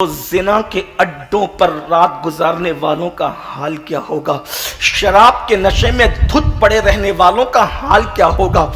تو زنا کے اڈوں پر رات گزارنے والوں کا حال کیا ہوگا؟ شراب کے نشے میں دھت پڑے رہنے والوں کا حال کیا ہوگا؟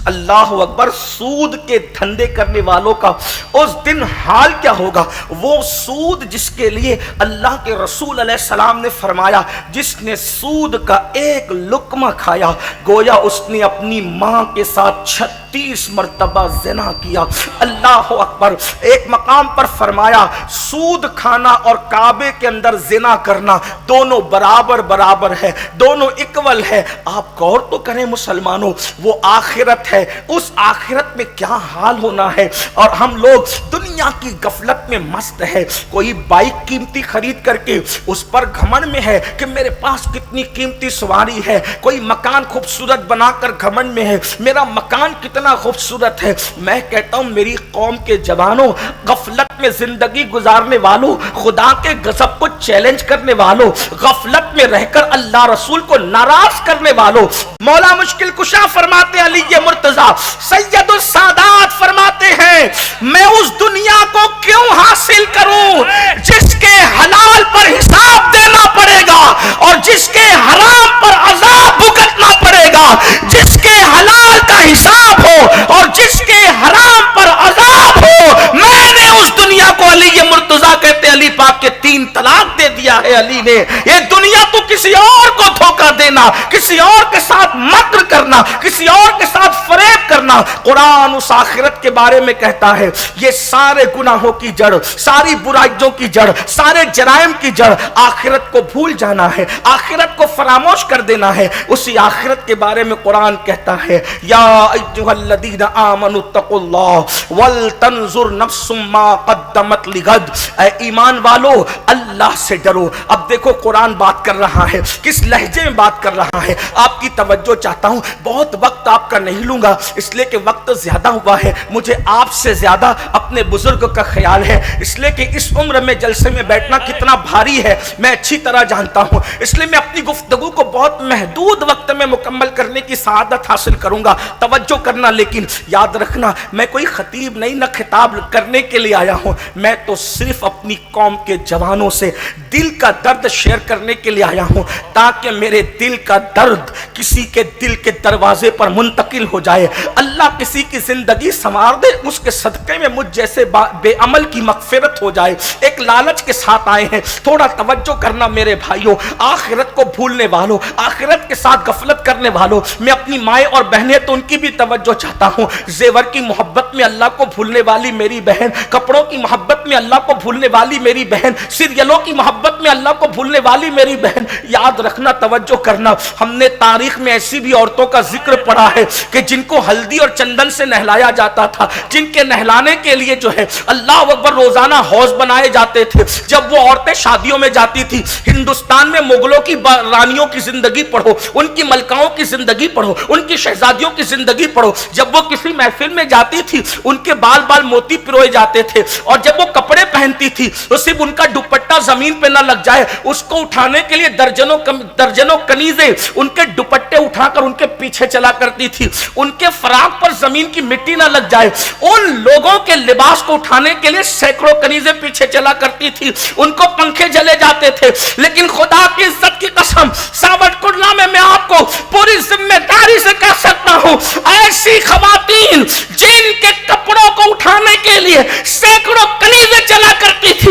اللہ اکبر، سود کے دھندے کرنے والوں کا اس دن حال کیا ہوگا؟ وہ سود جس کے لیے اللہ کے رسول علیہ السلام نے فرمایا، جس نے سود کا ایک لقمہ کھایا گویا اس نے اپنی ماں کے ساتھ 36 مرتبہ زنا کیا۔ اللہ اکبر۔ ایک مقام پر فرمایا سود کھانا اور کعبے کے اندر زنا کرنا دونوں برابر برابر ہے، دونوں اکول ہے۔ آپ غور تو کریں مسلمانوں، وہ آخرت ہے، اس آخرت میں کیا حال ہونا ہے، اور ہم لوگ دنیا کی غفلت میں مست ہے۔ کوئی بائک قیمتی خرید کر کے اس پر گھمنڈ میں ہے کہ میرے پاس کتنی قیمتی سواری ہے، کوئی مکان خوبصورت بنا کر گھمنڈ میں ہے، میرا مکان کتنا خوبصورت ہے۔ میں کہتا ہوں میری قوم کے جوانوں، غفلت میں زندگی گزارنے والوں، خدا کے غضب کو چیلنج کرنے والوں، غفلت میں رہ کر اللہ رسول کو ناراض کرنے والوں، مولا مشکل کشا فرماتے ہیں، علی مرتضی سید السادات فرماتے ہیں، میں اس دنیا کو کیوں حاصل کروں جس کے حلال پر حساب دینا پڑے گا اور جس کے حرام پر عذاب بھگتنا پڑے گا، جس کے حلال کا حساب ہو اور جس کے حرام پر عذاب ہو۔ میں نے اس دنیا کو، علی مرتضی کہتے علی پاک کے 3 طلاق دے دیا ہے علی نے۔ یہ دنیا تو کسی اور کو دھوکہ دینا، کسی اور کے ساتھ مکر کرنا، کسی اور کے ساتھ فریب کرنا۔ قرآن اس آخرت کے بارے میں کہتا ہے یہ سارے گناہوں کی جڑ، ساری برائیوں کی جڑ، سارے جرائم کی جڑ آخرت کو بھول جانا ہے، آخرت کو فراموش کر دینا ہے۔ اسی آخرت کے بارے میں قرآن کہتا ہے یا ایھا الذین آمنوا اتقوا اللہ ولتنظر نفس ما قدمت لغد۔ اے ایمان والو اللہ سے ڈرو۔ اب دیکھو قرآن بات کر رہا ہے، کس لہجے میں بات کر رہا ہے، آپ کی توجہ چاہتا ہوں۔ بہت وقت آپ کا نہیں لوں گا اس لیے کہ وقت زیادہ ہوا ہے، مجھے آپ سے زیادہ اپنے بزرگ کا خیال ہے، اس لیے کہ اس عمر میں جلسے میں بیٹھنا کتنا بھاری ہے میں اچھی طرح جانتا ہوں، اس لیے میں اپنی گفتگو کو بہت محدود وقت میں مکمل کرنے کی سعادت حاصل کروں گا۔ توجہ کرنا، لیکن یاد رکھنا میں کوئی خطیب نہیں، نہ خطاب کرنے کے لیے آیا ہوں، میں تو صرف اپنی قوم کے جوانوں سے دل کا درد شیئر کرنے کے لیے آیا ہوں، تاکہ میرے دل کا درد کسی کے دل کے دروازے پر منتقل ہو جائے، اللہ کسی کی زندگی سنوار دے، اس کے صدقے میں مجھ جیسے بے عمل کی مغفرت ہو جائے۔ ایک لالچ کے ساتھ آئے ہیں، تھوڑا توجہ کرنا میرے بھائیوں، آخرت کو بھولنے والوں، آخرت کے ساتھ غفلت کرنے والوں، میں اپنی مائیں اور بہنیں تو ان کی بھی توجہ چاہتا ہوں۔ زیور کی محبت میں اللہ کو بھولنے والی میری بہن، کپڑوں کی محبت میں اللہ کو بھولنے والی میری بہن، سیریلوں کی محبت میں اللہ کو بھولنے والی میری بہن، یاد رکھنا، توجہ کرنا، ہم نے تاریخ میں ایسی بھی عورتوں کا ذکر پڑھا ہے کہ جن کو ہلدی اور چندن سے نہلایا جاتا تھا، جن کے نہلانے کے لیے جو ہے اللہ اکبر روزانہ حوض بنائے جاتے تھے۔ جب وہ عورتیں شادیوں میں جاتی تھی، ہندوستان میں مغلوں کی رانیوں کی زندگی پڑھو، ان کی ملکاؤں کی زندگی پڑھو، ان کی شہزادیوں کی زندگی پڑھو، جب وہ کسی محفل میں جاتی تھی ان کے بال بال موتی پروئے جاتے تھے، اور جب وہ کپڑے پہنتی تھی تو صرف ان کا دوپٹہ زمین پہ نہ لگ جائے، اس کو اٹھانے کے لیے درجنوں کنیزیں ان کے دوپٹے اٹھا کر ان کے پیچھے چلا کرتی تھی، ان کے فراق پر زمین کی مٹی نہ لگ جائے، ان لوگوں کے لباس کو اٹھانے کے لیے سینکڑوں کنیزیں پیچھے چلا کرتی تھی، ان کو پنکھے جلے جاتے تھے۔ لیکن خدا کی عزت کی قسم ساوٹ کرلا میں آپ کو پوری ذمہ داری سے کہہ سکتا ہوں، ایسی خواتین جن کے کپڑوں کو اٹھانے کے لیے سینکڑوں کنیزیں چلا کرتی تھی،